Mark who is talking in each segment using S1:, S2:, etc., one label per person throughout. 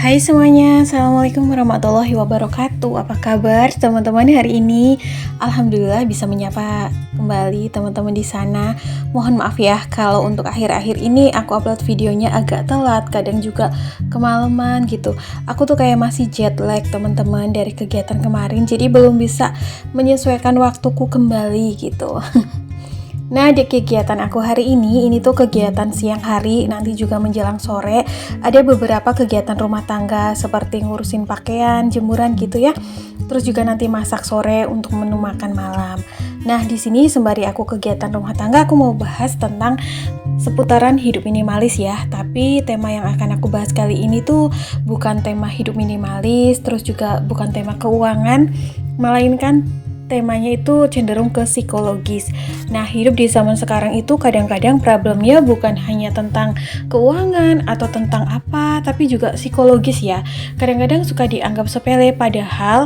S1: Hai semuanya, Assalamualaikum warahmatullahi wabarakatuh. Apa kabar teman-teman hari ini? Alhamdulillah bisa menyapa kembali teman-teman di sana. Mohon maaf ya kalau untuk akhir-akhir ini aku upload videonya agak telat, kadang juga kemalaman gitu. Aku tuh kayak masih jet lag teman-teman dari kegiatan kemarin, jadi belum bisa menyesuaikan waktuku kembali gitu. Nah, di kegiatan aku hari ini tuh kegiatan siang hari, nanti juga menjelang sore. Ada beberapa kegiatan rumah tangga seperti ngurusin pakaian, jemuran gitu ya. Terus juga nanti masak sore untuk menu makan malam. Nah, di sini sembari aku kegiatan rumah tangga, aku mau bahas tentang seputaran hidup minimalis ya. Tapi tema yang akan aku bahas kali ini tuh bukan tema hidup minimalis, terus juga bukan tema keuangan, melainkan temanya itu cenderung ke psikologis. Nah, hidup di zaman sekarang itu kadang-kadang problemnya bukan hanya tentang keuangan atau tentang apa, tapi juga psikologis ya. Kadang-kadang suka dianggap sepele, padahal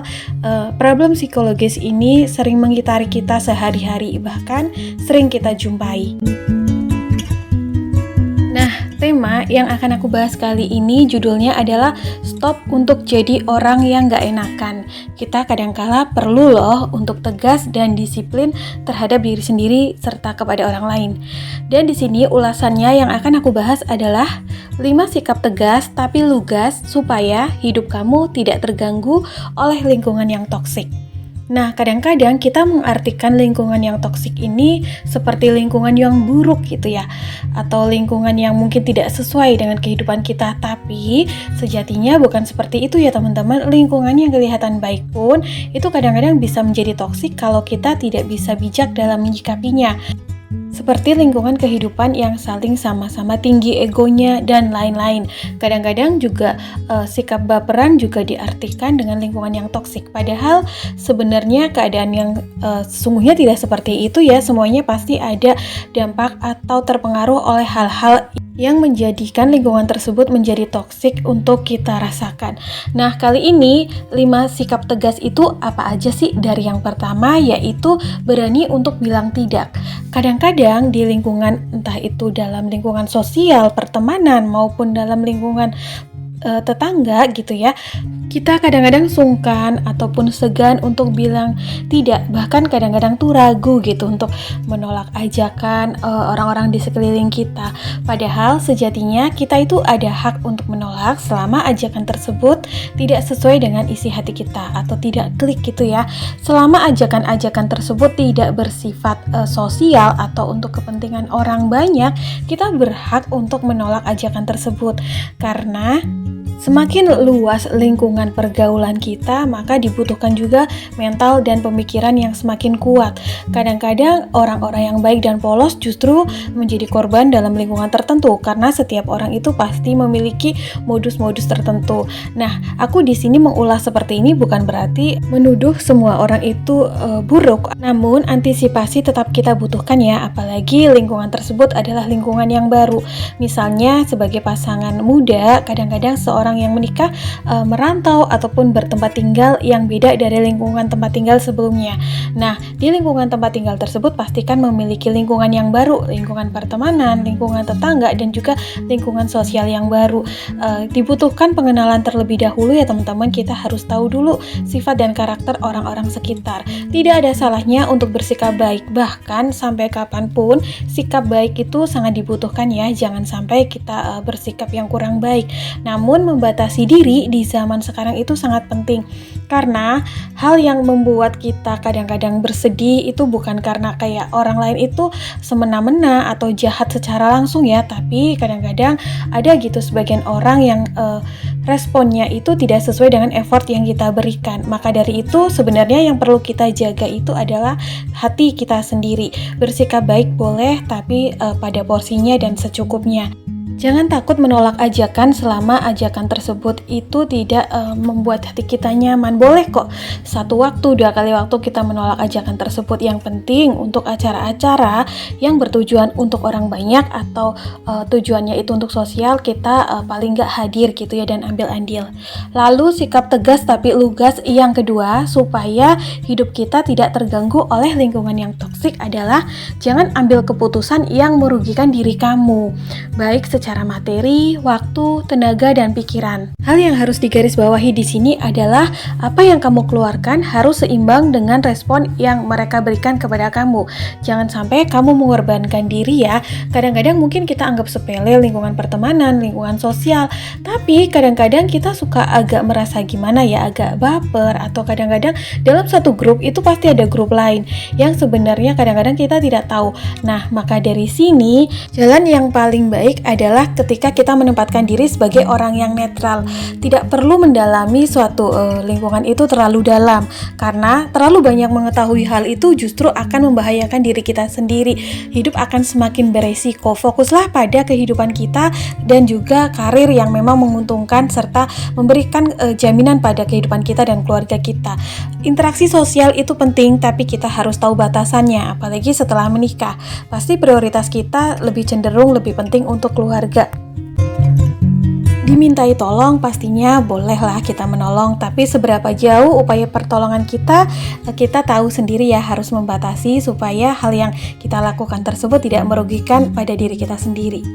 S1: problem psikologis ini sering mengitari kita sehari-hari, bahkan sering kita jumpai. Nah, tema yang akan aku bahas kali ini judulnya adalah Stop untuk jadi orang yang gak enakan. Kita kadangkala perlu loh untuk tegas dan disiplin terhadap diri sendiri serta kepada orang lain. Dan di sini ulasannya yang akan aku bahas adalah 5 sikap tegas tapi lugas supaya hidup kamu tidak terganggu oleh lingkungan yang toksik. Nah, kadang-kadang kita mengartikan lingkungan yang toksik ini seperti lingkungan yang buruk gitu ya, atau lingkungan yang mungkin tidak sesuai dengan kehidupan kita. Tapi sejatinya bukan seperti itu ya teman-teman. Lingkungan yang kelihatan baik pun itu kadang-kadang bisa menjadi toksik kalau kita tidak bisa bijak dalam menyikapinya. Seperti lingkungan kehidupan yang saling sama-sama tinggi egonya dan lain-lain. Kadang-kadang juga sikap baperan juga diartikan dengan lingkungan yang toksik. Padahal sebenarnya keadaan yang sesungguhnya tidak seperti itu ya. Semuanya pasti ada dampak atau terpengaruh oleh hal-hal yang menjadikan lingkungan tersebut menjadi toksik untuk kita rasakan. Nah, kali ini 5 sikap tegas itu apa aja sih? Dari yang pertama yaitu berani untuk bilang tidak. Kadang-kadang di lingkungan, entah itu dalam lingkungan sosial, pertemanan, maupun dalam lingkungan tetangga gitu ya, kita kadang-kadang sungkan ataupun segan untuk bilang tidak, bahkan kadang-kadang tuh ragu gitu untuk menolak ajakan orang-orang di sekeliling kita. Padahal sejatinya kita itu ada hak untuk menolak selama ajakan tersebut tidak sesuai dengan isi hati kita atau tidak klik gitu ya. Selama ajakan-ajakan tersebut tidak bersifat sosial atau untuk kepentingan orang banyak, kita berhak untuk menolak ajakan tersebut. Karena semakin luas lingkungan pergaulan kita, maka dibutuhkan juga mental dan pemikiran yang semakin kuat. Kadang-kadang orang-orang yang baik dan polos justru menjadi korban dalam lingkungan tertentu, karena setiap orang itu pasti memiliki modus-modus tertentu. Nah, aku di sini mengulas seperti ini bukan berarti menuduh semua orang itu buruk, namun antisipasi tetap kita butuhkan ya, apalagi lingkungan tersebut adalah lingkungan yang baru. Misalnya sebagai pasangan muda, kadang-kadang seorang yang menikah merantau ataupun bertempat tinggal yang beda dari lingkungan tempat tinggal sebelumnya. Nah, di lingkungan tempat tinggal tersebut pastikan memiliki lingkungan yang baru, lingkungan pertemanan, lingkungan tetangga, dan juga lingkungan sosial yang baru. Dibutuhkan pengenalan terlebih dahulu ya teman-teman. Kita harus tahu dulu sifat dan karakter orang-orang sekitar. Tidak ada salahnya untuk bersikap baik, bahkan sampai kapanpun sikap baik itu sangat dibutuhkan ya. Jangan sampai kita bersikap yang kurang baik. Namun membatasi diri di zaman sekarang itu sangat penting, karena hal yang membuat kita kadang-kadang bersedih itu bukan karena kayak orang lain itu semena-mena atau jahat secara langsung ya, tapi kadang-kadang ada gitu sebagian orang yang responnya itu tidak sesuai dengan effort yang kita berikan. Maka dari itu sebenarnya yang perlu kita jaga itu adalah hati kita sendiri. Bersikap baik boleh, tapi pada porsinya dan secukupnya. Jangan takut menolak ajakan selama ajakan tersebut itu tidak membuat hati kita nyaman. Boleh kok 1 waktu, 2 kali waktu kita menolak ajakan tersebut. Yang penting untuk acara-acara yang bertujuan untuk orang banyak atau tujuannya itu untuk sosial, kita paling gak hadir gitu ya dan ambil andil. Lalu sikap tegas tapi lugas yang kedua supaya hidup kita tidak terganggu oleh lingkungan yang toksik adalah jangan ambil keputusan yang merugikan diri kamu, baik secara secara materi, waktu, tenaga, dan pikiran. Hal yang harus digarisbawahi di sini adalah apa yang kamu keluarkan harus seimbang dengan respon yang mereka berikan kepada kamu. Jangan sampai kamu mengorbankan diri ya. Kadang-kadang mungkin kita anggap sepele lingkungan pertemanan, lingkungan sosial, tapi kadang-kadang kita suka agak merasa gimana ya, agak baper, atau kadang-kadang dalam satu grup itu pasti ada grup lain yang sebenarnya kadang-kadang kita tidak tahu. Nah, maka dari sini jalan yang paling baik adalah ketika kita menempatkan diri sebagai orang yang netral. Tidak perlu mendalami suatu lingkungan itu terlalu dalam, karena terlalu banyak mengetahui hal itu justru akan membahayakan diri kita sendiri. Hidup akan semakin beresiko. Fokuslah pada kehidupan kita dan juga karir yang memang menguntungkan serta memberikan jaminan pada kehidupan kita dan keluarga kita. Interaksi sosial itu penting, tapi kita harus tahu batasannya, apalagi setelah menikah. Pasti prioritas kita lebih cenderung lebih penting untuk keluarga. Dimintai tolong pastinya bolehlah kita menolong, tapi seberapa jauh upaya pertolongan kita tahu sendiri ya, harus membatasi supaya hal yang kita lakukan tersebut tidak merugikan pada diri kita sendiri.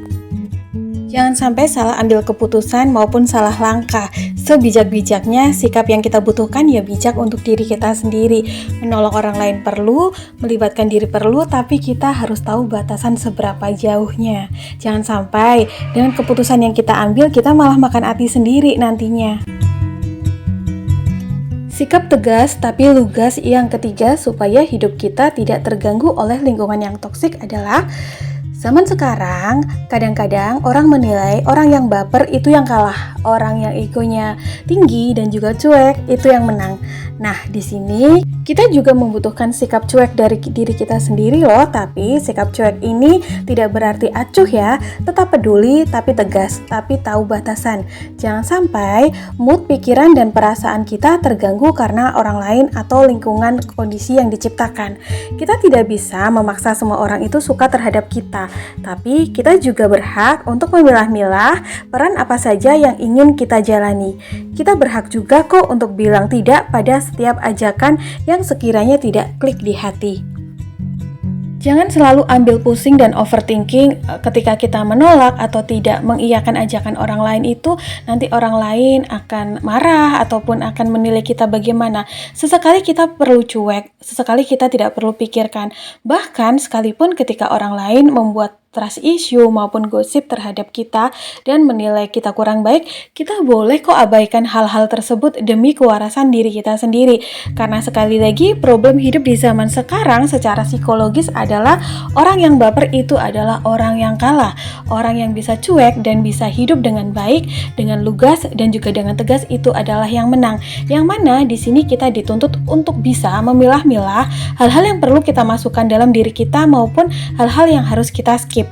S1: Jangan sampai salah ambil keputusan maupun salah langkah. Sebijak-bijaknya sikap yang kita butuhkan ya bijak untuk diri kita sendiri. Menolong orang lain perlu, melibatkan diri perlu, tapi kita harus tahu batasan seberapa jauhnya. Jangan sampai dengan keputusan yang kita ambil kita malah makan hati sendiri nantinya. Sikap tegas tapi lugas yang ketiga supaya hidup kita tidak terganggu oleh lingkungan yang toksik adalah zaman sekarang, kadang-kadang orang menilai orang yang baper itu yang kalah, orang yang egonya tinggi dan juga cuek itu yang menang. Nah, di sini kita juga membutuhkan sikap cuek dari diri kita sendiri loh, tapi sikap cuek ini tidak berarti acuh ya, tetap peduli tapi tegas, tapi tahu batasan. Jangan sampai mood, pikiran, dan perasaan kita terganggu karena orang lain atau lingkungan kondisi yang diciptakan. Kita tidak bisa memaksa semua orang itu suka terhadap kita, tapi kita juga berhak untuk memilah-milah peran apa saja yang ingin kita jalani. Kita berhak juga kok untuk bilang tidak pada setiap ajakan yang sekiranya tidak klik di hati. Jangan selalu ambil pusing dan overthinking ketika kita menolak atau tidak mengiyakan ajakan orang lain itu, nanti orang lain akan marah ataupun akan menilai kita bagaimana. Sesekali kita perlu cuek, sesekali kita tidak perlu pikirkan. Bahkan sekalipun ketika orang lain membuat trust issue maupun gosip terhadap kita dan menilai kita kurang baik, kita boleh kok abaikan hal-hal tersebut demi kewarasan diri kita sendiri. Karena sekali lagi problem hidup di zaman sekarang secara psikologis adalah orang yang baper itu adalah orang yang kalah. Orang yang bisa cuek dan bisa hidup dengan baik, dengan lugas dan juga dengan tegas itu adalah yang menang. Yang mana di sini kita dituntut untuk bisa memilah-milah hal-hal yang perlu kita masukkan dalam diri kita maupun hal-hal yang harus kita skip.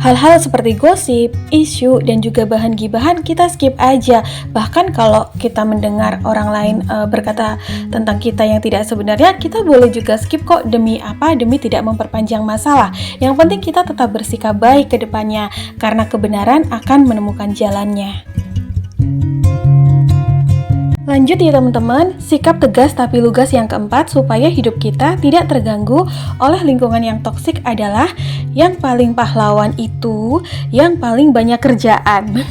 S1: Hal-hal seperti gosip, isu, dan juga bahan gibahan kita skip aja. Bahkan kalau kita mendengar orang lain berkata tentang kita yang tidak sebenarnya, kita boleh juga skip kok. Demi apa? Demi tidak memperpanjang masalah. Yang penting kita tetap bersikap baik ke depannya, karena kebenaran akan menemukan jalannya. Lanjut ya teman-teman, sikap tegas tapi lugas yang keempat supaya hidup kita tidak terganggu oleh lingkungan yang toksik adalah yang paling pahlawan itu yang paling banyak kerjaan.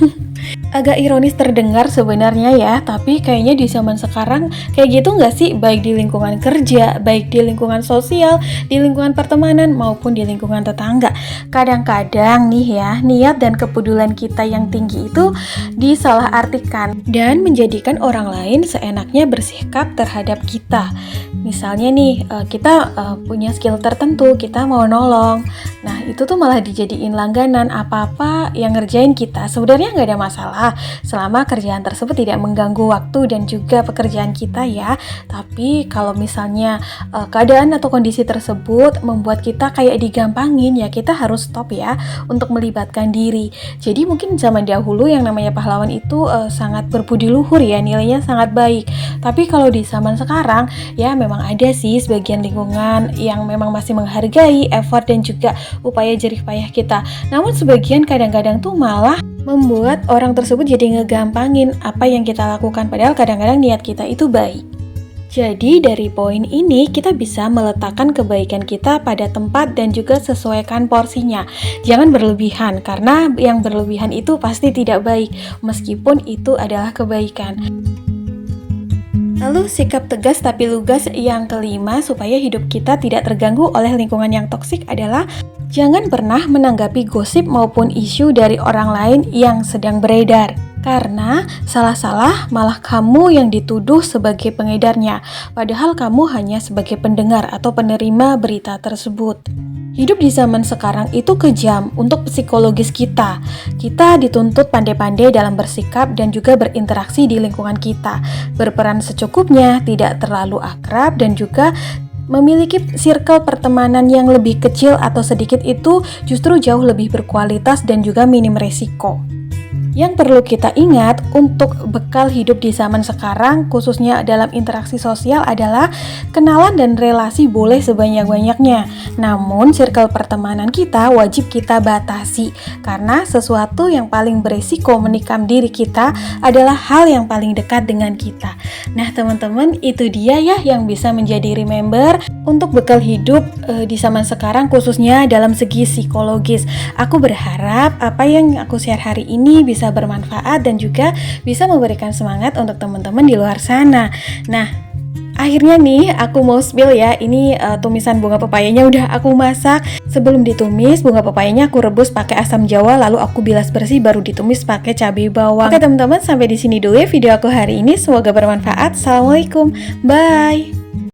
S1: Agak ironis terdengar sebenarnya ya, tapi kayaknya di zaman sekarang kayak gitu nggak sih? Baik di lingkungan kerja, baik di lingkungan sosial, di lingkungan pertemanan, maupun di lingkungan tetangga. Kadang-kadang nih ya, niat dan kepedulian kita yang tinggi itu disalahartikan dan menjadikan orang lain seenaknya bersikap terhadap kita. Misalnya nih, kita punya skill tertentu, kita mau nolong. Nah, itu tuh malah dijadiin langganan, apa-apa yang ngerjain kita. Sebenarnya nggak ada masalah selama kerjaan tersebut tidak mengganggu waktu dan juga pekerjaan kita ya. Tapi kalau misalnya keadaan atau kondisi tersebut membuat kita kayak digampangin, ya kita harus stop ya untuk melibatkan diri. Jadi mungkin zaman dahulu yang namanya pahlawan itu sangat berbudi luhur ya, nilainya sangat baik. Tapi kalau di zaman sekarang ya memang ada sih sebagian lingkungan yang memang masih menghargai effort dan juga upaya jerih payah kita. Namun sebagian kadang-kadang tuh malah membuat orang tersebut jadi ngegampangin apa yang kita lakukan, padahal kadang-kadang niat kita itu baik. Jadi dari poin ini kita bisa meletakkan kebaikan kita pada tempat dan juga sesuaikan porsinya. Jangan berlebihan, karena yang berlebihan itu pasti tidak baik, meskipun itu adalah kebaikan. Lalu sikap tegas tapi lugas yang kelima supaya hidup kita tidak terganggu oleh lingkungan yang toksik adalah jangan pernah menanggapi gosip maupun isu dari orang lain yang sedang beredar. Karena salah-salah malah kamu yang dituduh sebagai pengedarnya, padahal kamu hanya sebagai pendengar atau penerima berita tersebut. Hidup di zaman sekarang itu kejam untuk psikologis kita. Kita dituntut pandai-pandai dalam bersikap dan juga berinteraksi di lingkungan kita. Berperan secukupnya, tidak terlalu akrab, dan juga memiliki circle pertemanan yang lebih kecil atau sedikit itu justru jauh lebih berkualitas dan juga minim resiko. Yang perlu kita ingat untuk bekal hidup di zaman sekarang, khususnya dalam interaksi sosial adalah kenalan dan relasi boleh sebanyak-banyaknya. Namun, circle pertemanan kita wajib kita batasi, karena sesuatu yang paling beresiko menikam diri kita adalah hal yang paling dekat dengan kita. Nah, teman-teman, itu dia ya yang bisa menjadi remember untuk bekal hidup di zaman sekarang, khususnya dalam segi psikologis. Aku berharap apa yang aku share hari ini bisa bermanfaat dan juga bisa memberikan semangat untuk teman-teman di luar sana. Nah, akhirnya nih aku mau spill ya, ini tumisan bunga pepayanya udah aku masak. Sebelum ditumis, bunga pepayanya aku rebus pakai asam jawa, lalu aku bilas bersih baru ditumis pakai cabai bawang. Oke teman-teman, sampai di sini dulu ya video aku hari ini. Semoga bermanfaat. Assalamualaikum, bye.